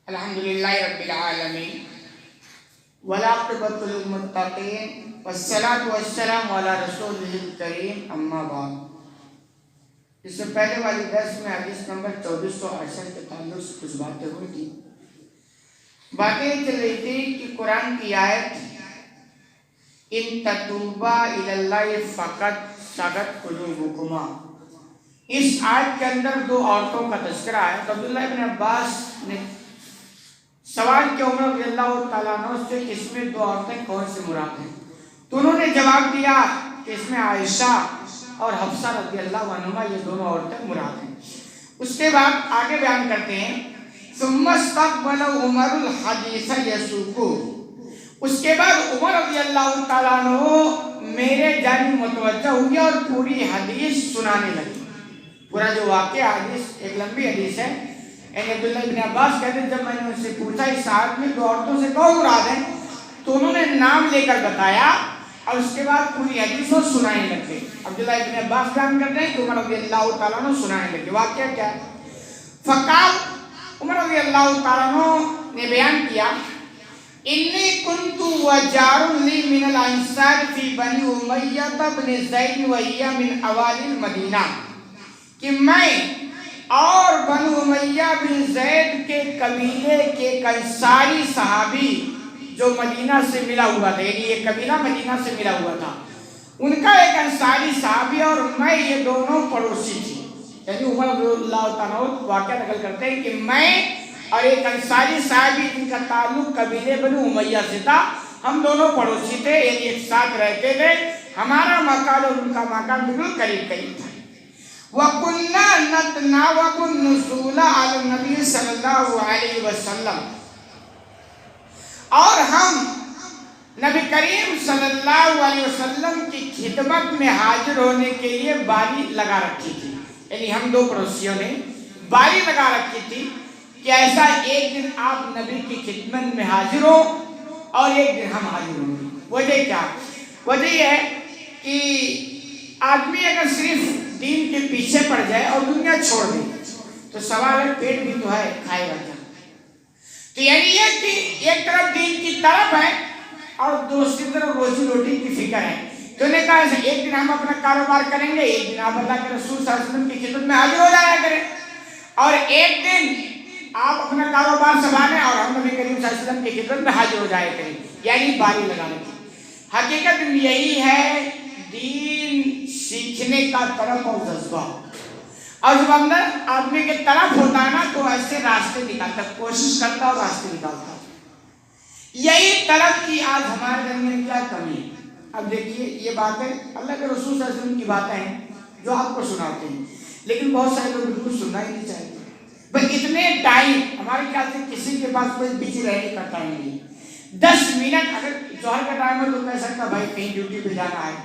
الحمدللہ رب العالمین والعاقبۃ للمتقین والصلاۃ والسلام علی رسولہ الکریم اما بعد۔ اس سے پہلے والی درس میں حدیث نمبر 2468 کے تعلق سے کچھ باتیں ہوئی تھی۔ باتیں چل رہی تھی کہ قرآن کی آیت ان تتوبا الی اللہ فقط سغت قلوبکما، اس آیت کے اندر دو عورتوں کا تذکرہ ہے۔ تو عبداللہ ابن عباس نے سوال کیا عمر رضی اللہ تعالیٰ عنہ سے کہ اس میں دو عورتیں کون سے مراد ہیں؟ تو انہوں نے جواب دیا کہ اس میں عائشہ اور حفصہ رضی اللہ عنہما یہ دونوں عورتیں مراد ہیں۔ اس کے بعد آگے بیان کرتے ہیں ثم استقبل عمر الحدیث یسوق، اس کے بعد عمر رضی اللہ تعالیٰ عنہ میرے جانب متوجہ ہوئے اور پوری حدیث سنانے لگے۔ پورا جو واقعہ حدیث ایک لمبی حدیث ہے، عبداللہ ابن عباس کہتے ہیں جب میں نے ان سے پوچھا اس آیت میں دو عورتوں سے کون مراد ہیں، تو انہوں نے نام لے کر بتایا اور اس کے بعد پوری حدیث کو سنانے لگے۔ عبداللہ ابن عباس بیان کرتے ہیں کہ عمر رضی اللہ تعالیٰ عنہ سنانے لگے۔ واقعہ کیا ہے؟ فقال، عمر رضی اللہ تعالیٰ عنہ نے بیان کیا انی کنت وجار لی من الانصار فی بنی امیہ بن زید وہی من اوالی المدینہ، کہ میں اور بنو امیہ بن زید کے قبیلے کے ایک انصاری صحابی جو مدینہ سے ملا ہوا تھا، یعنی یہ قبیلہ مدینہ سے ملا ہوا تھا، ان کا ایک انصاری صحابی اور میں یہ دونوں پڑوسی تھی۔ یعنی عمر رضی اللہ تعالیٰ واقعہ نقل کرتے ہیں کہ میں اور ایک انصاری صحابی جن کا تعلق قبیلے بنو امیہ سے تھا، ہم دونوں پڑوسی تھے، یعنی ایک ساتھ رہتے تھے، ہمارا مکان اور ان کا مکان بالکل قریب قریب تھا۔ وَقُلْنَا نَتْنَاوَبُ النُّزُولَ عَلَى النَّبِيِّ صلی اللہ علیہ وسلم، اور ہم نبی کریم صلی اللہ علیہ وسلم کی خدمت میں حاضر ہونے کے لیے باری لگا رکھی تھی۔ یعنی ہم دو پڑوسیوں نے باری لگا رکھی تھی کہ ایسا ایک دن آپ نبی کی خدمت میں حاضر ہو اور ایک دن ہم حاضر ہوں گے۔ وجہ کیا؟ وجہ یہ ہے کہ آدمی اگر صرف دین کے پیچھے پڑ جائے اور دنیا چھوڑ دے تو سوال ہے پیٹ بھی تو ہے، کھائے گا کیا؟ تو یعنی یہ کہ ایک طرف دین کی طرف ہے اور دوسری طرف روزی روٹی کی فکر ہے۔ تو نے کہا ایک دن ہم اپنا کاروبار کریں گے، ایک دن آپ اللہ کے رسول صلی اللہ علیہ وسلم کی خدمت میں حاضر ہو جایا کریں، اور ایک دن آپ اپنا کاروبار سنبھالیں اور ہم نبی کریم صلی اللہ علیہ وسلم کی خدمت میں حاضر ہو جایا کریں، یعنی باری لگانے کی۔ حقیقت یہی ہے دین سیکھنے کا طرف اور جذبہ، اور جب اندر آدمی کے طرف ہوتا ہے نا تو ایسے راستے نکالتا، کوشش کرتا اور راستے نکالتا۔ یہی طرف کی آج ہمارے درمیان کیا کمی ہے۔ اب دیکھیے یہ باتیں اللہ کے رسول صلی اللہ علیہ وسلم کی باتیں ہیں جو آپ کو سناتے ہیں، لیکن بہت سارے لوگ بالکل سننا ہی نہیں چاہتے۔ بس اتنے ٹائم ہمارے خیال سے کسی کے پاس کوئی بزی رہنے کا ٹائم نہیں ہے۔ 10 منٹ اگر ظہر کا ٹائم ہے تو کہہ سکتا بھائی کہیں ڈیوٹی پہ جانا ہے،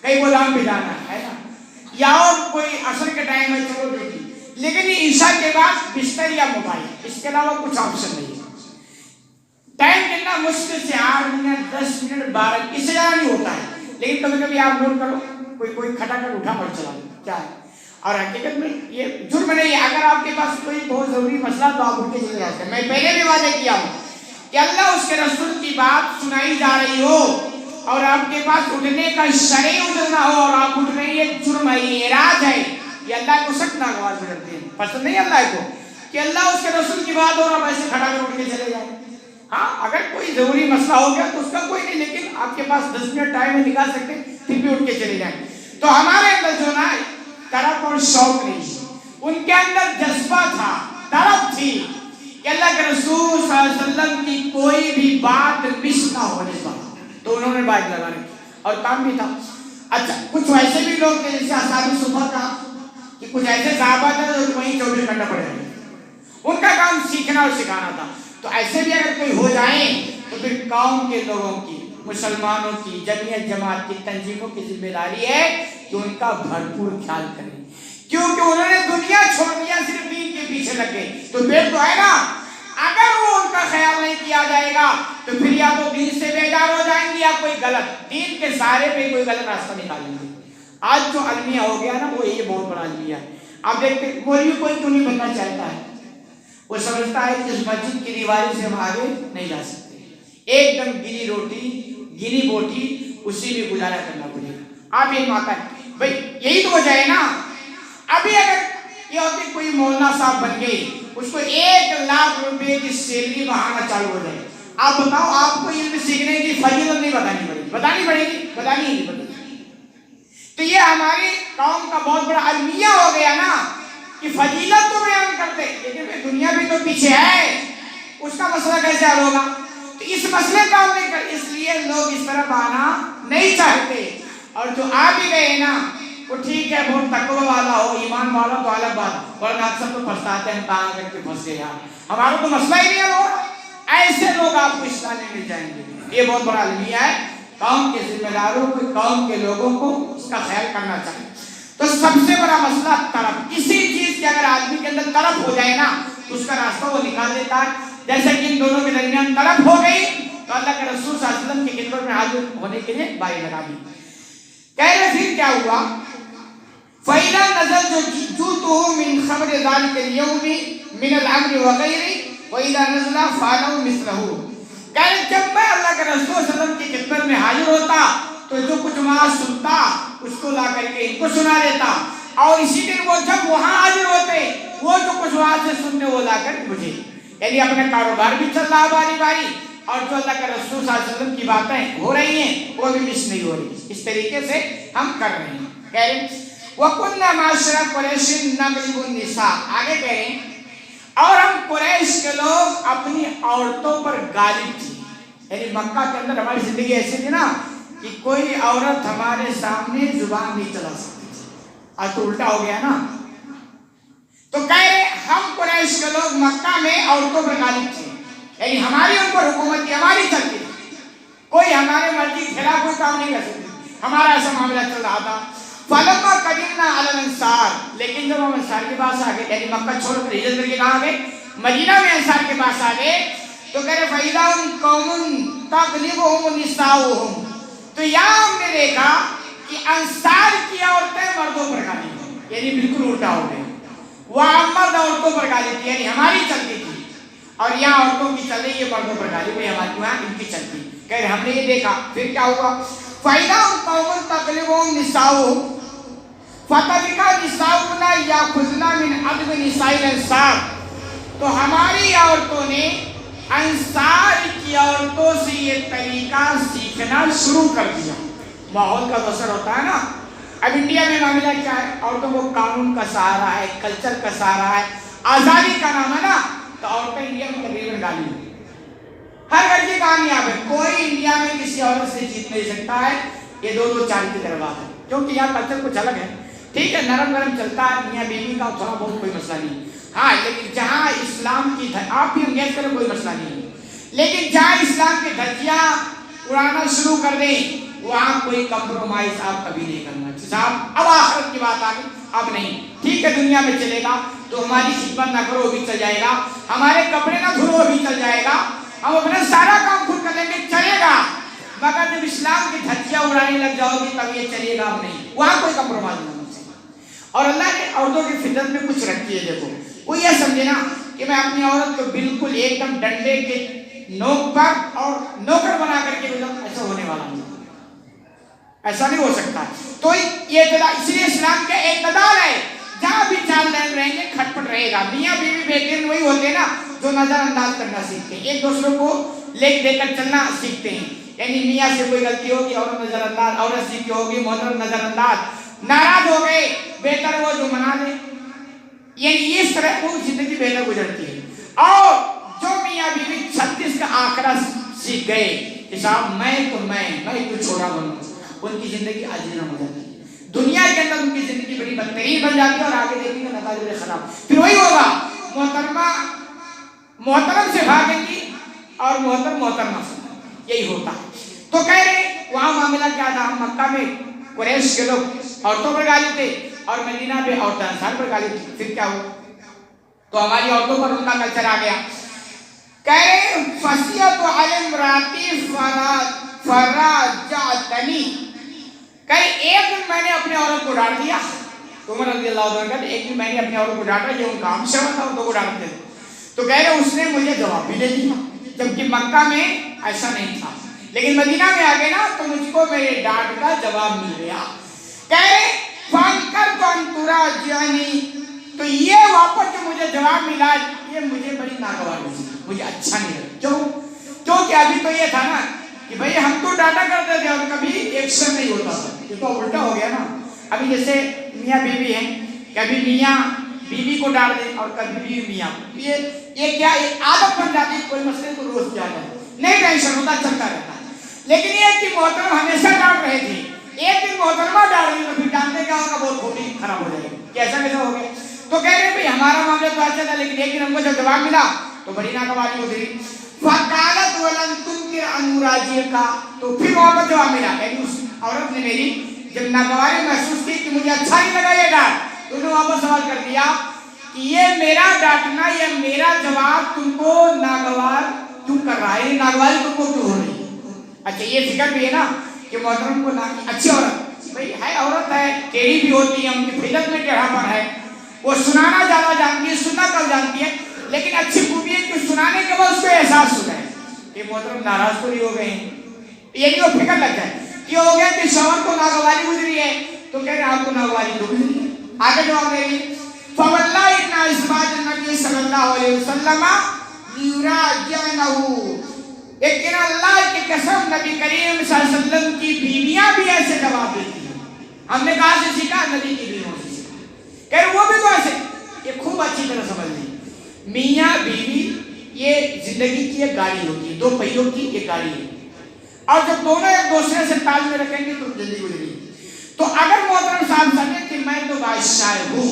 کہیں گودام پہ جانا ہے نا، یا اور کوئی عصر کے ٹائم ہے چلو ڈیوٹی، لیکن یہ عشاء کے بعد بستر یا موبائل، اس کے علاوہ کچھ آپشن نہیں ہے۔ ٹائم کتنا مشکل سے 8 منٹ 10 منٹ 12 اس سے زیادہ نہیں ہوتا ہے، لیکن کبھی کبھی آپ نوٹ کرو کوئی کھٹا کر اٹھا اور چلا کیا ہے۔ اور حقیقت میں یہ جرم نہیں ہے، اگر آپ کے پاس کوئی بہت ضروری مسئلہ تو آپ اٹھ کے چلے جاتے ہیں۔ میں پہلے بھی وعدہ کیا ہوں کہ اللہ اس کے رسول کی بات سنائی جا رہی ہو اور آپ کے پاس اٹھنے کا شرعی عذر نہ ہو اور آپ اٹھ رہے ہیں، یہ جرم ہے، یہ اعراض ہے، یہ اللہ کو سخت ناگوار گزرتے ہیں، پسند نہیں اللہ کو کہ اللہ اس کے رسول کی بات ہو اور آپ ایسے کھڑا کر اٹھ کے چلے جائیں۔ ہاں اگر کوئی ضروری مسئلہ ہو گیا تو اس کا کوئی نہیں، لیکن آپ کے پاس 10 منٹ ٹائم ہے نکال سکتے ہیں، پھر بھی اٹھ کے چلے جائیں۔ تو ہمارے اندر جو نا طرف اور شوق نہیں، ان کے اندر جذبہ تھا، طرف تھی کہ اللہ کے رسول صلی اللہ علیہ وسلم کی کوئی بھی بات مس نہ ہونے پا، تو انہوں نے بات لگا رکھی اور کام بھی تھا۔ اچھا کچھ ویسے بھی لوگ تھے جیسے اصحاب صبح کا کہ کچھ ایسے صحابہ تھے جو وہیں 24 گھنٹہ پڑے رہے، ان کا کام سیکھنا اور سکھانا تھا۔ تو ایسے بھی اگر کوئی ہو جائیں تو پھر قوم کے لوگوں کی، مسلمانوں کی، جمعیت جماعت کی، تنظیموں کی ذمہ داری ہے کہ ان کا بھرپور خیال کریں، کیونکہ انہوں نے دنیا چھوڑ دیا، صرف دین کے پیچھے لگے، تو پھر تو ہے نا اگر وہ ان کا خیال نہیں کیا جائے گا تو پھر یا تو دین سے بیزار ہو جائیں گے یا کوئی غلط دین کے سہارے پہ کوئی غلط راستہ نکالیں گے۔ آج جو المیہ ہو گیا نا وہ یہ بہت بڑا المیہ ہے۔ آپ دیکھتے مولوی کوئی کیوں نہیں بننا چاہتا ہے، وہ سمجھتا ہے کہ اس مسجد کی دیواری سے ہم آگے نہیں جا سکتے، ایک دم گنی روٹی گنی بوٹی اسی میں گزارا کرنا پڑے گا۔ آپ یہ ماتا ہے بھائی، یہی تو وجہ ہے نا۔ ابھی اگر یہ ہوتی کوئی مولانا صاحب بن گئی، اس کو 1,00,000 روپے کی سیلری بہانا چالو ہو جائے، آپ بتاؤ آپ کو علم سیکھنے کی فضیلت نہیں بتانی پڑے گی؟ بتانی پڑے گی؟ بتانی ہی نہیں پڑے گی۔ تو یہ ہماری قوم کا بہت بڑا المیہ ہو گیا نا کہ فضیلت تو بیان کرتے لیکن دنیا بھی تو پیچھے ہے، اس کا مسئلہ کیسے حل ہوگا؟ تو اس مسئلے کا ہم نے کر، اس لیے لوگ اس طرف آنا نہیں چاہتے، اور جو آ بھی گئے نا وہ ٹھیک ہے، بہت تقوی والا ہو، ایمان والا تو الگ بات، ورنہ اکثر تو پھنساتے ہیں کہاں کر کے پھنس گئے یار، ہمارا تو مسئلہ ہی نہیں ہے۔ ایسے لوگ آپ کو اسلام میں مل جائیں گے۔ یہ بہت بڑا المیہ ہے، قوم کے ذمہ داروں کو، قوم کے لوگوں کو اس کا خیال کرنا چاہیے۔ تو سب سے بڑا مسئلہ طرف، کسی چیز کے اگر آدمی کے اندر طرف ہو جائے نا تو اس کا راستہ وہ نکال دیتا ہے۔ جیسے کہ ان دونوں کے درمیان طرف ہو گئی تو اللہ کے رسول صلی اللہ علیہ وسلم کی خدمت میں حاضر ہونے کے لیے باری لگا دی۔ کہہ رہے پھر کیا ہوا؟ فَإِذَا نَزَلْتُ جِئْتُهُ مِنْ خَبْرِ ذَلِكَ الْيَوْمِ مِنَ الْأَمْرِ وَغَيْرِهِ وَإِذَا نَزَلَ فَعَلُوا مِثْلَهُ۔ کہہ رہے جب میں اللہ کے رسول صلی اللہ علیہ وسلم کی خدمت میں حاضر ہوتا تو جو کچھ وہاں سنتا اس کو لا کر کے ان کو سنا دیتا، اور اسی دن وہ جب وہاں حاضر ہوتے وہ جو کچھ وہاں سے سنتے وہ لا کر مجھے، یعنی اپنا کاروبار بھی چل رہا باری باری، اور جو اللہ کے رسول صلی اللہ علیہ وسلم کی باتیں ہو رہی ہیں وہ بھی مس نہیں ہو رہی، اس طریقے سے ہم کر رہے ہیں۔ کہہ رہے وَكُنَّا مَعْشَرَ قُرَيْشٍ نَغْلِبُ النِّسَاءَ، آگے کہہ رہے ہیں اور ہم قریش کے لوگ اپنی عورتوں پر غالب تھے، یعنی مکہ کے اندر ہماری زندگی ایسی تھی نا کہ کوئی عورت ہمارے سامنے زبان نہیں چلا سکتی تھی، آج تو الٹا ہو گیا نا۔ تو کہہ رہے ہم قریش کے لوگ مکہ میں عورتوں پر غالب تھے، یعنی ہماری ان پر حکومت کی، ہماری چلتی تھی، کوئی ہمارے مرضی کے خلاف کوئی کام نہیں کر سکتی، ہمارا ایسا معاملہ چل رہا تھا۔ فَلَمَّا قَدِمْنَا عَلَى الْأَنصَارِ، لیکن جب ہم انصار کے پاس آ گئے، یعنی مکہ چھوڑ کر ہجرت کر کے کہاں آ گئے؟ مدینہ میں انصار کے پاس آ گئے، تو کہہ رہے فَإِذَا هُمْ قَوْمٌ تَغْلِبُهُمُ نِسَاؤُهُمْ، تو یہاں ہم نے دیکھا کہ انصار کی عورتیں مردوں پر غالب ہیں، یعنی بالکل الٹا ہو گئے، وہاں مرد عورتوں پر غالب تھی، یعنی ہماری چلتی تھی، اور یہاں عورتوں کی چل رہی ہے، مردوں پر غالب ہے، ہماری وہاں ان کی چلتی۔ کہہ رہے ہم نے یہ دیکھا، پھر کیا ہوا؟ فَإِذَا هُمْ قَوْمٌ تَغْلِبُهُمْ نِسَاؤُهُمْ فَتَفِقَا نِسَاؤُنَا يَأْخُذْنَا مِنْ عَدْوِ نِسَاءِ الْأَنصَارِ، تو ہماری عورتوں نے انصار کی عورتوں سے یہ طریقہ سیکھنا شروع کر دیا۔ ماحول کا اثر ہوتا ہے نا۔ اب انڈیا میں معاملہ کیا ہے؟ عورتوں کو قانون کا سہارا ہے، کلچر کا سہارا ہے، آزادی کا نام ہے نا، تو عورتیں انڈیا میں تقریباً غالب ہیں، ہر گھر کی کامیاب ہے، کوئی انڈیا میں کسی عورت سے جیت نہیں سکتا ہے۔ یہ دو دو چار کی دربار ہے، کیونکہ یہاں کلچر کچھ الگ ہے، ٹھیک ہے، نرم نرم چلتا ہے، میاں بیوی کا تھوڑا بہت کوئی مسئلہ نہیں، ہاں، لیکن جہاں اسلام کی آپ بھی انگیز کریں کوئی مسئلہ نہیں ہے، لیکن جہاں اسلام کی دھجیاں اڑانا شروع کر دیں وہاں کوئی کمپرومائز آپ کبھی نہیں کرنا صاحب۔ اب آخرت کی بات آ گئی، اب نہیں، ٹھیک ہے دنیا میں چلے گا تو ہماری خدمت نہ کرو وہ بھی چل جائے گا، ہمارے کپڑے نہ دھلو وہ بھی چل جائے گا، ہم اپنا سارا کام خود کر لیں گے، چلے گا، مگر جب اسلام کی دھجیاں اڑانے لگ جاؤ گی تب یہ چلے گا، اب نہیں، وہاں کوئی کمپرومائز نہیں ہونا چاہیے۔ اور اللہ نے عورتوں کی فطرت میں کچھ رکھی ہے، دیکھو کوئی یہ سمجھے نا کہ میں اپنی عورت کو بالکل ایک دم ڈنڈے کے نوک پر اور نوکر بنا کر کے ایسا ہونے والا نہیں، ایسا نہیں ہو سکتا۔ تو یہ اس لیے اسلام کا اعتدال ہے، جہاں بھی چال دین رہیں گے کھٹ پٹ رہے گا۔ میاں بیوی بیٹے وہی ہوتے ہیں نا جو نظر انداز کرنا سیکھتے ہیں، ایک دوسروں کو لے دے کر چلنا سیکھتے ہیں، یعنی میاں سے کوئی غلطی ہوگی عورت نظر انداز، عورت سے کی ہوگی محترم نظر انداز، ناراض ہو گئے بہتر وہ جو منا لے، یعنی اس طرح وہ زندگی بہتر گزرتی ہے۔ اور جو میاں بیوی 36 کا آنکڑا سیکھ گئے کہ صاحب میں تو چھوڑا بنوں، ان کی زندگی عجیب ہو جاتی ہے، دنیا کے اندر ان کی زندگی بڑی بدترین بن جاتی ہے، اور آگے دیکھیں گے نتائج بڑے خراب۔ پھر وہی ہوگا، محترمہ محترم سے بھاگیں گی اور محترمہ سے، یہی ہوتا ہے۔ تو کہہ رہے وہاں معاملہ کیا تھا؟ مکہ میں قریش کے لوگ عورتوں پر غالب تھے اور مدینہ میں عورتیں انصار پر غالب تھی۔ پھر کیا ہوا؟ تو ہماری عورتوں پر ان کا کلچر آ گیا۔ کہہ رہے فصیت علم راتی فراجعتنی، کہ ایک دن میں نے اپنے عورت کو ڈانٹ دیا، عمر رضی اللہ عنہ کہتے ایک دن میں نے اپنی عورت کو ڈانٹا، یہ ان کا عام شعور تھا، ان کو ڈانٹتے تھے۔ تو تو کہہ رہے اس نے مجھے جواب بھی دے دیا، جبکہ مکہ میں ایسا نہیں تھا، لیکن مدینہ میں آ گئے نا تو مجھ کو میرے ڈانٹ کا جواب مل گیا۔ کہہ رہے فَانْكَرْتُ أَن تُرَاجِعَنِي، تو یہ واپس جو مجھے جواب ملا یہ مجھے بڑی ناگوار ہوئی، مجھے اچھا نہیں لگا۔ کیونکہ ابھی تو یہ تھا نا کہ بھئی ہم تو ڈانٹا کرتے تھے اور کبھی ایکشن نہیں ہوتا تھا، یہ تو الٹا ہو گیا نا۔ ابھی جیسے میاں بیوی ہیں، کبھی میاں بیوی کو ڈانٹ دیں اور کبھی بیوی میاں کو، یہ کیا ایک عادت بن جاتی ہے، کوئی مسئلے کو روز کیا جائے نہیں ٹینشن ہوتا، چلتا رہتا ہے۔ لیکن یہ کہ محترم ہمیشہ ڈانٹ رہے تھے، ایک دن محترمہ ڈانٹ دی تو پھر جانتے کیا ہوگا، بہت کھوٹی خراب ہو جائے گی، کیسا ہو گیا۔ تو کہہ رہے بھئی ہمارا معاملہ تو اچھا تھا، لیکن ایک دن ہم کو جب جواب ملا تو بڑی ناگواری ہو گئی۔ فَقَالَتْ وَلَنْ تُنْكِرْ أَنْ نُرَاجِعَكَ، تو پھر واپس جواب ملا، یعنی اس عورت نے میری جب ناگواری محسوس کی کہ مجھے اچھا نہیں لگا یہ ڈانٹ، تو انہوں نے واپس سوال کر دیا کہ یہ میرا ڈانٹنا، یہ میرا جواب تم کو ناگوار کیوں کر رہا ہے، یہ ناگواری تم کو کیوں ہو رہی ہے؟ اچھا یہ فکر بھی ہے نا کہ محترم کو اچھی عورت بھئی ہے، عورت ہے، ٹیڑھی بھی ہوتی ہے، ان کی فطرت میں ٹیڑھاپن ہے، وہ سنانا زیادہ جانتی ہے، سننا کم جانتی ہے، لیکن اچھی خوبی ہے کہ سنانے کے بعد اس کو احساس ہو جائے کہ محترم ناراض تو نہیں ہو گئے ہیں، یعنی وہ فکر لگ جائے کہ ہو گیا کہ شوہر کو ناگواری گزری ہے تو کہہ رہے آپ کو ناگواری تو گزری ہے۔ آگے جواب دے گی فَوَاللَّهِ إِنَّ أَزْوَاجَ النَّبِيِّ صلی اللہ علیہ وسلم لِيُرَاجِعْنَهُ، لیکن اللہ کی قسم نبی کریم صلی اللہ علیہ وسلم کی بیویاں بھی ایسے جواب دیتی ہیں۔ ہم نے کہاں سے سیکھا؟ نبی کی بیویوں سے سیکھا، کہ وہ بھی تو ایسے، یہ خوب اچھی طرح سمجھ لیں، میاں بیوی یہ زندگی کی ایک گاڑی ہوتی ہے، دو پہیوں کی ایک گاڑی ہے، اور جب دونوں ایک دوسرے سے تال میں رکھیں گے تو جلدی گزرے گی۔ تو اگر محترم صاحب سمجھے کہ میں تو بادشاہ ہوں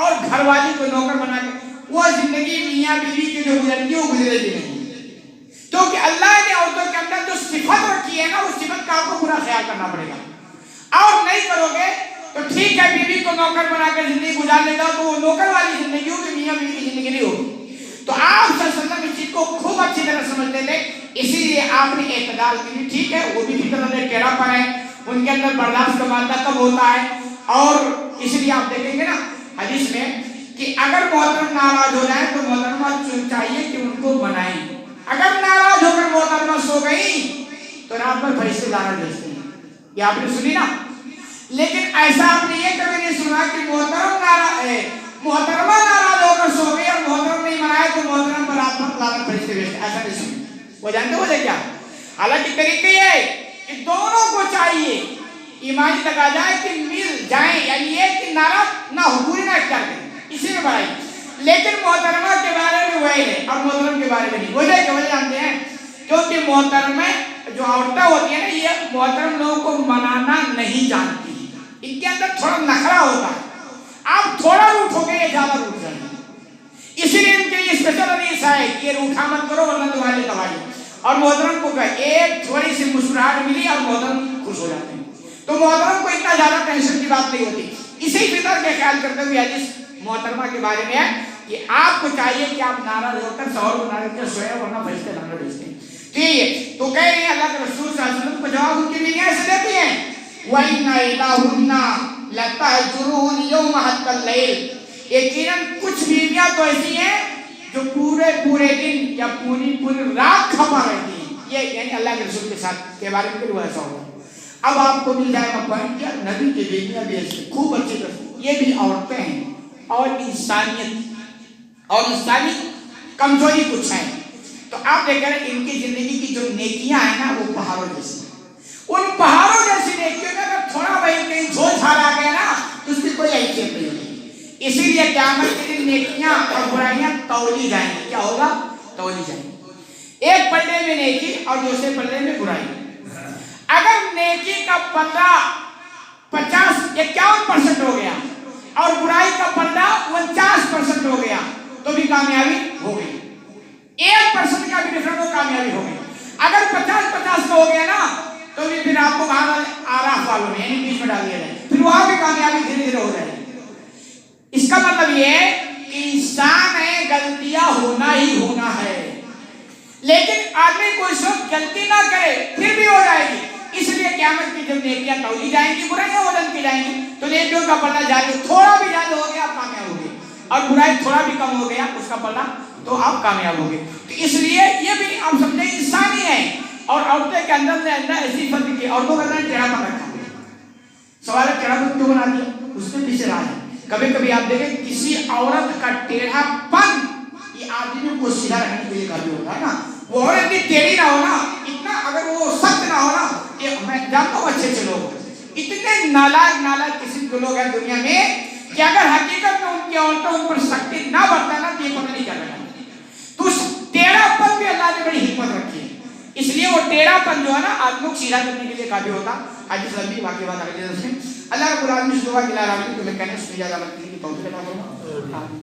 اور گھر والی کو نوکر بنا کے، وہ زندگی میاں بیوی کی جو گزرتی ہے وہ گزرے گی نہیں، کیونکہ اللہ نے عورتوں کے اندر جو صفت رکھی ہے نا اس صفت کا آپ کو پورا خیال کرنا پڑے گا، اور نہیں کرو گے تو ٹھیک ہے بیوی کو نوکر بنا کے زندگی گزار لے جاؤ تو وہ نوکر والی زندگی ہوگی، میاں بیوی کی زندگی نہیں ہوگی۔ تو آپ صلی اللہ علیہ وسلم اس چیز کو خوب اچھی طرح سمجھتے تھے، اسی لیے آپ نے اعتدال کی، ٹھیک ہے وہ بھی فطرت ہے، ٹیڑھا پن ہے، ان کے اندر برداشت کا مادہ کم ہوتا ہے، اور اس لیے آپ دیکھیں گے نا حدیث میں کہ اگر محترم ناراض ہو جائیں تو محترمہ چاہیے کہ ان کو منائیں، اگر ناراض ہو کر محترمہ سو گئی تو رات بھر فرشتے لعنت بھیجتے ہیں، یہ آپ نے سنی نا۔ لیکن ایسا آپ نے یہ کبھی نہیں سنا کہ محترمہ ناراض ہو کر سو گئی اور محترم نہیں منائے تو محترم پر رات بھر لعنت بھیجتے ہیں، ایسا نہیں سنا۔ وہ جانتے ہو کیا؟ حالانکہ طریقہ یہ ہے کہ دونوں کو چاہیے ایمانی لگا جائے کہ مل جائیں، یعنی یہ کہ ناراض نہ ہو، پوری نہ کر دیں، اسی میں بڑائی، لیکن محترمہ کے بارے میں وہی ہے اور محترم کے بارے میں نہیں۔ وجہ کیا وجہ جانتے ہیں؟ کیونکہ محترم جو عورتیں ہوتی ہیں نا یہ محترم لوگوں کو منانا نہیں جانتی، ان کے اندر تھوڑا نخرا ہوتا ہے، آپ تھوڑا روٹھو گے یہ زیادہ روٹ جائیں گے، اسی لیے ان کے یہ اسپیشل حدیث ہے کہ یہ روٹھا مت کرو ورنہ تمہارے تباہی۔ اور محترم کو ایک تھوڑی سی مسکراہٹ ملی اور محترم خوش ہو جاتے ہیں، تو محترم کو اتنا زیادہ ٹینشن کی بات نہیں ہوتی۔ اسی فطر کے خیال کرتے ہوئے حدیث محترمہ کے بارے میں ہے کہ آپ کو چاہیے کہ آپ ناراض ہو کر شوہر کو ناراض کر سوئے ورنہ فرشتے لعنت بھیجتے ہیں۔ تو کہہ رہے ہیں اللہ کے رسول صلی اللہ علیہ وسلم کو جواب ان کی بیویاں ایسے دیتی ہیں وَإِنَّ إِلَىٰ لَتَهْجُرُونِ يَوْمَ حَتَّى اللَّيْلِ، یقیناً کچھ بیویاں تو ایسی ہیں جو پورے دن یا پوری رات کھپا رہتی ہیں، یہ یعنی اللہ کے رسول کے ساتھ کے بارے میں ایسا ہوگا۔ اب آپ کو مل جائے گا پوائنٹ کیا، نبی کی بیویاں بھی ایسے خوب اچھی طرح، یہ بھی عورتیں ہیں اور انسانیت اور انسانی کمزوری کچھ ہے، تو آپ دیکھ رہے ہیں ان کی زندگی کی جو نیکیاں ہیں نا وہ پہاڑوں جیسی، ان پہاڑوں جیسی نیکیوں میں اگر تھوڑا بھائی کہیں جھول جھال آ گیا نا تو اس کی کوئی حیثیت نہیں ہوتی، اسی لیے قیامت کے دن نیکیاں اور برائیاں تولی جائیں گی، کیا ہوگا؟ تولی جائیں گی، ایک پلڑے میں نیکی اور دوسرے پلڑے میں برائی۔ اگر نیکی کا پلڑا 51% ہو گیا اور برائی کا پلڑا 49% ہو گیا تو بھی کامیابی ہو گئی، 1% کا بھی ڈفرنٹ ہو کامیابی ہو گئی۔ اگر 50-50 کا ہو گیا نا تو بھی پھر آپ کو کہاں آراف والوں میں یعنی بیچ میں ڈال دیا جائے، پھر وہاں بھی کامیابی دھیرے دھیرے ہو جائے گی۔ اس کا مطلب یہ ہے کہ انسان ہے غلطیاں ہونا ہی ہونا ہے، لیکن آدمی کوئی شخص غلطی نہ کرے پھر بھی ہو جائے گی، اس لیے قیامت کی جب نیکیاں تولی جائیں گی برائیاں وزن کی جائیں گی تو نیکیوں کا پلڑا جاری تھوڑا بھی زیادہ ہو گیا آپ کامیاب ہو گئے، اور برائی تھوڑا بھی کم ہو گیا اس کا پلڑا تو آپ کامیاب ہوں گے. تو اس لیے یہ بھی آپ سمجھیں انسانی ہے. اور عورتیں کے اندر نے اللہ ایسی فرق کی عورتوں کا اندر ٹیڑھا پن رکھا. سوال ہے ٹیڑھا پن کیوں بنا دیا؟ اس میں پیچھے راج ہے. کبھی کبھی آپ دیکھیں کسی عورت کا ٹیڑھا پن یہ آدمی کو سیدھا رکھنے کے لیے کافی ہوتا ہے نا. وہ عورت بھی ٹیڑھی نہ ہونا, اتنا اگر وہ سخت نہ ہونا کہ میں جانتا ہوں اچھے اچھے لوگ اتنے نالائق قسم کے لوگ ہیں دنیا میں کہ اگر حقیقت میں ان کی عورتوں ان پر سختی نہ برتا نا تو یہ پتہ نہیں کیا کرنا. تو اس ٹیڑھا پن بھی اللہ نے بڑی حکمت رکھی ہے. اس لیے وہ ٹیڑھا پن جو ہے نا آدمی کو سیدھا کرنے کے لیے کافی ہوتا. حدیث لمبی واقعہ بات اگلے درس میں. اللہ رب العالمین سے دعا کہ لا العالمین تمہیں کہنے اس میں زیادہ مت کی توفیق عطا فرمائے.